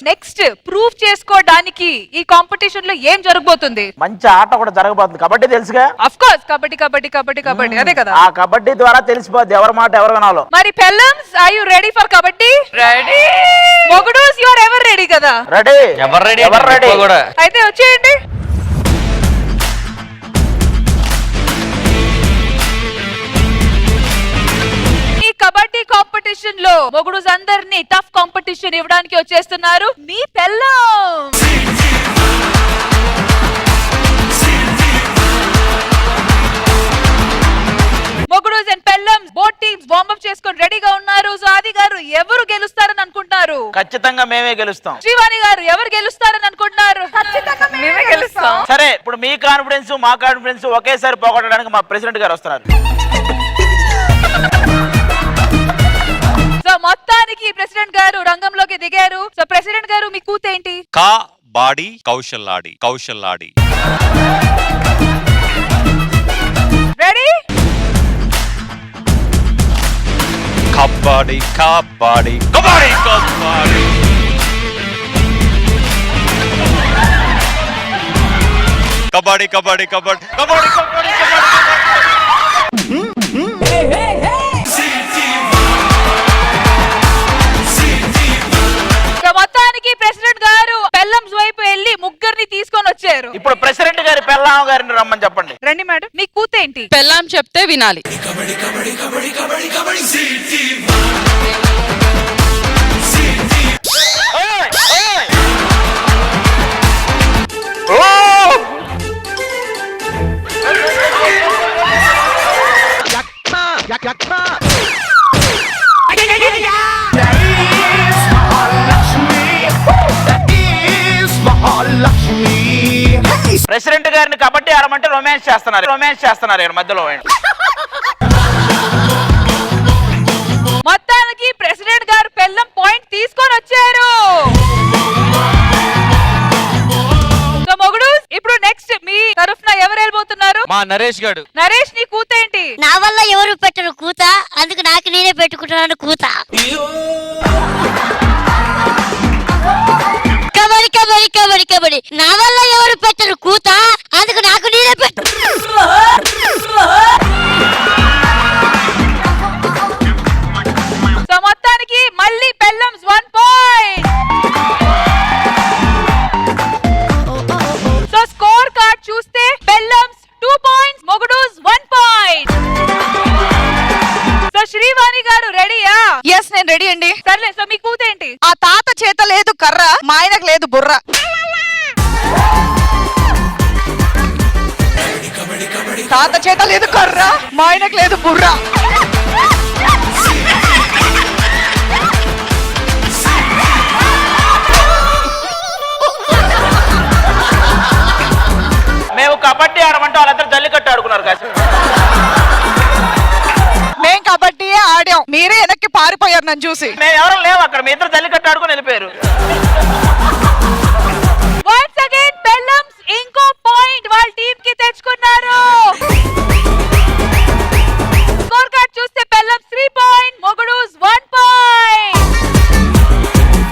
Next prove చేసుకోవడానికి ఈ competition లో ఏం జరగబోతుంది? మంచి ఆట కూడా జరగబోతుంది. కబడ్డీ తెలుసుగా? ఆఫ్ కోర్స్ కబడ్డీ కబడ్డీ కబడ్డీ కబడ్డీ అదే కదా. ఆ కబడ్డీ ద్వారా తెలిసిపోద్ది ఎవరి మాట ఎవరు వినాలో. మరి పెల్లమ్స్ are you ready for kabaddi? Ready. మొగుడూస్ యు ఆర్ ఎవర్ రెడీ కదా? Ready. Ever ready? Ever ready? అయితే వచ్చేయండి. కబడ్డీ కాంపిటీషన్ లో మొగుడుస్ అందరినీ టఫ్ కాంపిటీషన్ ఇవ్వడానికి వచ్చేస్తున్నారు మీ పెళ్ళం. మొగుడుస్ అండ్ పెళ్ళం బోత్ టీమ్స్ వార్మ్ అప్ చేసుకొని రెడీగా ఉన్నారు. సో ఆది గారు ఎవరు గెలుస్తారని అనుకుంటున్నారు? ఖచ్చితంగా మేమే గెలుస్తాం. శ్రీవాణి గారు ఎవరు గెలుస్తారని అనుకుంటున్నారు? ఖచ్చితంగా మేమే గెలుస్తాం. సరే, ఇప్పుడు మీ కాన్ఫిడెన్స్ మా కాన్ఫిడెన్స్ ఒకేసారి పోగొట్టడానికి మా ప్రెసిడెంట్ గారు వస్తున్నారు. సో మొత్తానికి ప్రెసిడెంట్ గారు రంగంలోకి దిగారు. సో ప్రెసిడెంట్ గారు మీ కూతేంటి? కబడ్డీ కౌశల్లాడి కౌశల్లాడి. రెడీ? కబడ్డీ కబడ్డీ కబడ్డీ కబడ్డీ. కబడ్డీ కబడ్డీ కబడ్డీ కబడ్డీ కబడ్డీ కబడ్డీ. మొత్తానికి ప్రెసిడెంట్ గారు పెల్లమ్స్ వైపు వెళ్ళి ముగ్గురిని తీసుకొని వచ్చారు. ఇప్పుడు ప్రెసిడెంట్ గారి పెళ్ళాం గారిని రమ్మని చెప్పండి. రండి మేడం. మీ కూతేంటి? పెళ్ళాం చెప్తే వినాలి. ప్రెసిడెంట్ గారిని కబడ్డీ ఆడమంటే రొమాన్స్ చేస్తున్నారు మధ్యలో. మొత్తానికి ప్రెసిడెంట్ గారు పెళ్ళం పాయింట్ తీసుకొని వచ్చారు. సో మొగుడు ఇప్పుడు నెక్స్ట్ మీ తరఫున ఎవరు వెళ్ళిపోతున్నారు? మా నరేష్ గారు. నరేష్ నీ కూతేంటి? నా వల్ల ఎవరు పెట్టరు కూత, అందుకు నాకు నేనే పెట్టుకుంటున్నాను కూత. కబడ్డీ కబడ్డీ కబడ్డీ కబడ్డీ. నా వల్ల ఎవరు పెట్టరు కూత, అందుకు నాకు నేనే పెట్టు. సో మొత్తానికి మళ్ళీ పెల్లమ్స్ 1 పాయింట్. సో స్కోర్ కార్డ్ చూస్తే పెల్లమ్స్ 2 పాయింట్స్, మొగుడూస్ 1 పాయింట్. సో శ్రీవాణి గారు రెడీయా? ఎస్, నేను రెడీ అండి. సర్లే, సో మీ కూతేంటి? ఆ తాత చేత లేదు కర్ర, మా ఆయనకు లేదు బుర్ర. తాత చేత లేదు కర్ర, మా ఆయనకు లేదు బుర్ర. మేము కబడ్డీ ఆడమంటే వాళ్ళందరూ జల్లికట్టు ఆడుకున్నారు కాదు. మేం కబడ్డీయే ఆడాం, మీరే వెనక్కి పారిపోయారు నన్ను చూసి. మేము ఎవరు లేవు అక్కడ, మీ ఇద్దరు జల్లికట్టు ఆడుకుని వెళ్ళిపోయారు. వన్స్ అగైన్ పెల్లమ్స్ ఇంకో పాయింట్ వాళ్ళ టీం కి తెచ్చుకున్నారు. స్కోర్ కార్డ్ చూస్తే పెల్లమ్స్ 3 పాయింట్, మొగుడూస్ 1 పాయింట్.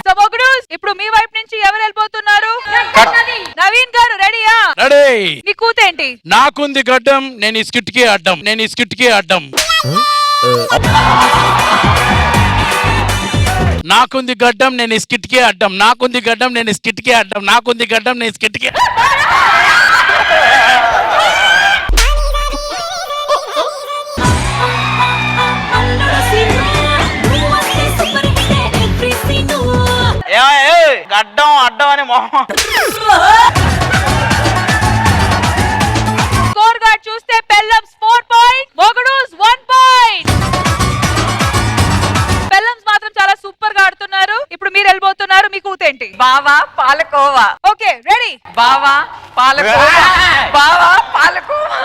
సో మొగుడూస్ ఇప్పుడు మీ వైపు నుంచి ఎవరు వెళ్ళిపోతున్నారు? నవీన్ గారు రెడీయా? రెడీ. మీ కూతేంటి? నాకుంది గడ్డం, నేను ఈ స్కిట్కి అడ్డం, నేను ఈ స్కిట్కి అడ్డం. నాకుంది గడ్డం, నేను ఈ స్కిట్కి అడ్డం, నాకుంది గడ్డం, నేను ఈ స్కిట్కి అడ్డం, నాకుంది గడ్డం, నేను స్కిట్కి. గడ్డం అడ్డం అని మొహం. స్కోర్ కార్డ్ చూస్తే పెల్లమ్స్ 4 పాయింట్, మొగుడూస్ 1 పాయింట్. పెల్లమ్స్ మాత్రం చాలా సూపర్ గా ఆడుతున్నారు. ఇప్పుడు మీరు వెళ్ళిపోతున్నారు. మీ కూతేంటి? బావా పాలకోవా. Okay ready? బావా పాలకోవా. బావా పాలకోవా.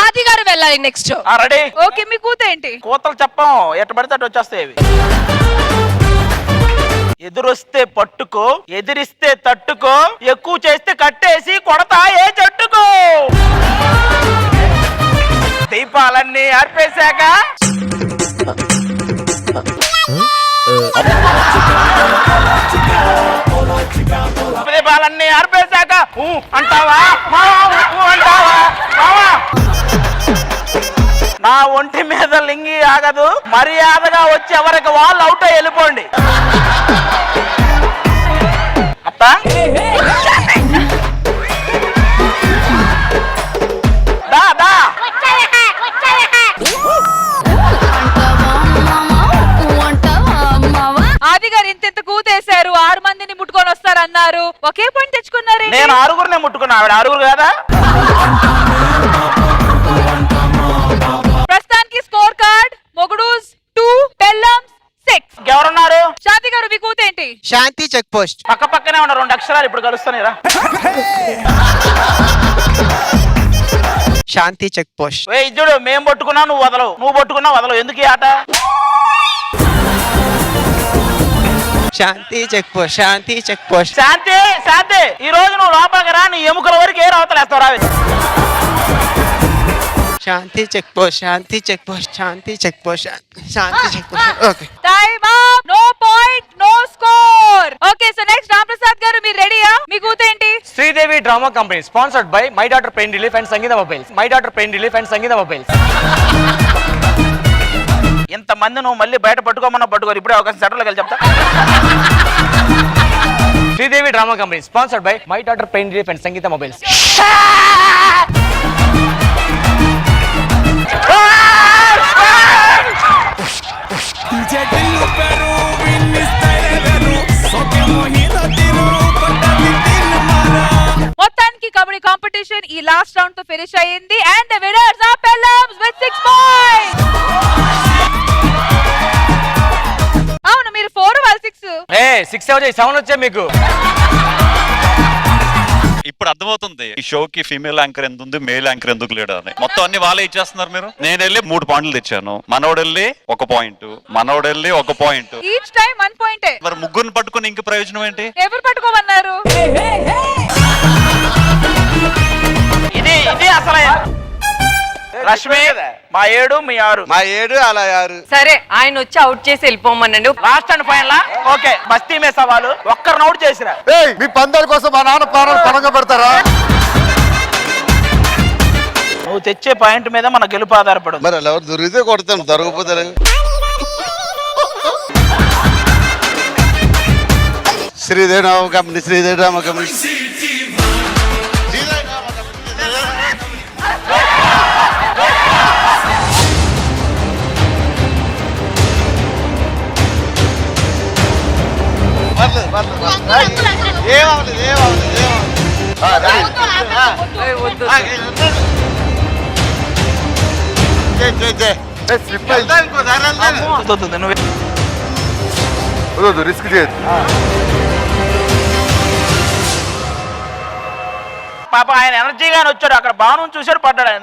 ఆది గారు వెళ్ళాలి. వెళ్ళాలి నెక్స్ట్. రెడీ? ఓకే, మీ కూత ఏంటి? కూతలు చెప్పం, ఎట్ట పడితే అటు వచ్చేస్తాయి అవి. ఎదురొస్తే పట్టుకో, ఎదిరిస్తే తట్టుకో, ఎక్కువ చేస్తే కట్టేసి కొడతా ఏ చెట్టుకో. దీపాలన్నీ ఆర్పేశాక దీపాలన్నీ ఆర్పేశాక అంటావా మావా, అంటావా మావా. నా ఒంటి మీద లింగి ఆగదు, మర్యాదగా వచ్చి ఎవరికి వాళ్ళు అవుట్ అయ్యి వెళ్ళిపోండి. అత్త దా దా. ఆది గారు ఇంత కూతేశారు, 6 మందిని ముట్టుకొని వస్తారన్నారు, ఒకే పాయింట్ తెచ్చుకున్నారు. నేను 6గురినే ముట్టుకున్నా, ఆవిడ 6 కదా. ప్రస్తుతానికి స్కోర్ కార్డ్ మొగుడూస్ 2, పెళ్ళాంస్ 6. ఎవరున్నారు? శాంతి గారు, మీ కూత ఏంటి? శాంతి చెక్ పోస్ట్. పక్క పక్కనే ఉన్న 2 అక్షరాలు ఇప్పుడు కలుస్తానేరా. శాంతి చెక్ పోస్ట్. ఇజ్జుడు, మేము పట్టుకున్నా నువ్వు వదలవు, నువ్వు పట్టుకున్నా వదలవు, ఎందుకు ఈ ఆట? శాంతి check post. Shanti check post. శాంతి శాంతి, ఈ రోజు నువ్వు లోపలికి రా, నీ ఎముకల వరకు ఏ అవతలేస్తావు రా. Shanti check post. Shanti check post. Shanti check post. Shanti check post. Okay. Time up, no point, no score. Okay, so next Ramprasad garu, మీరు రెడీయా? మీ కూత ఏంటి? Sridevi drama company sponsored by my daughter pain relief and Sangeetha mobiles. My daughter pain relief and Sangeetha mobiles. ఇంతమంది నువ్వు మళ్ళీ బయట పట్టుకోమన్నా పట్టుకోరు, ఇప్పుడే ఒక సెంటర్లోకి వెళ్ళి చెప్తా. Sridevi drama company sponsored by my daughter pain relief and Sangeetha mobiles. మొత్తానికి కబడ్డీ కాంపిటీషన్ ఈ లాస్ట్ రౌండ్ తో ఫినిష్ అయ్యింది. అండ్ ద విన్నర్స్ ఆర్ పెళ్ళాంస్ విత్ 6 పాయింట్స్. అవును, మీరు 4 వాళ్ళు 6. 6 వచ్చాయి, 7 వచ్చాయి మీకు. ఇప్పుడు అర్థమవుతుంది ఈ షోకి ఫీమేల్ యాంకర్ ఎంత ఉంది, మేల్ యాంకర్ ఎందుకు లేడు అని. మొత్తం అన్ని వాళ్ళే ఇచ్చేస్తున్నారు. మీరు, నేను వెళ్ళి 3 పాయింట్లు తెచ్చాను, మనోడు వెళ్ళి 1 పాయింట్, మనోడు వెళ్ళి 1 పాయింట్. Each time 1 point. మరి ముగ్గురిని పట్టుకుని ఇంక ప్రయోజనం ఏంటి? ఎవరు పట్టుకోమన్నారు? ఇది ఇది అసలు రష్మి, మా 7 మీ 6. మా 7 అలా 6. సరే, ఆయన వచ్చి అవుట్ చేసి వెళ్ళిపోమనండి. Last and final. ఓకే, బస్తీ మే సవాలు, ఒక్కరిని అవుట్ చేసిరా. మీ పందాల కోసం మా నాన్న ప్రాణాలు పణంగా పెడతారా? నువ్వు తెచ్చే పాయింట్ మీద మన గెలుపు ఆధారపడు. మరి అలా ఎవరు దొరికితే కొడతాం, దొరకపోతే Sridevi drama company. Sridevi drama company. Risk చేయదు పాప. ఆయన ఎనర్జీగానే వచ్చాడు, అక్కడ బాను చూశాడు, పడ్డాడు. ఆయన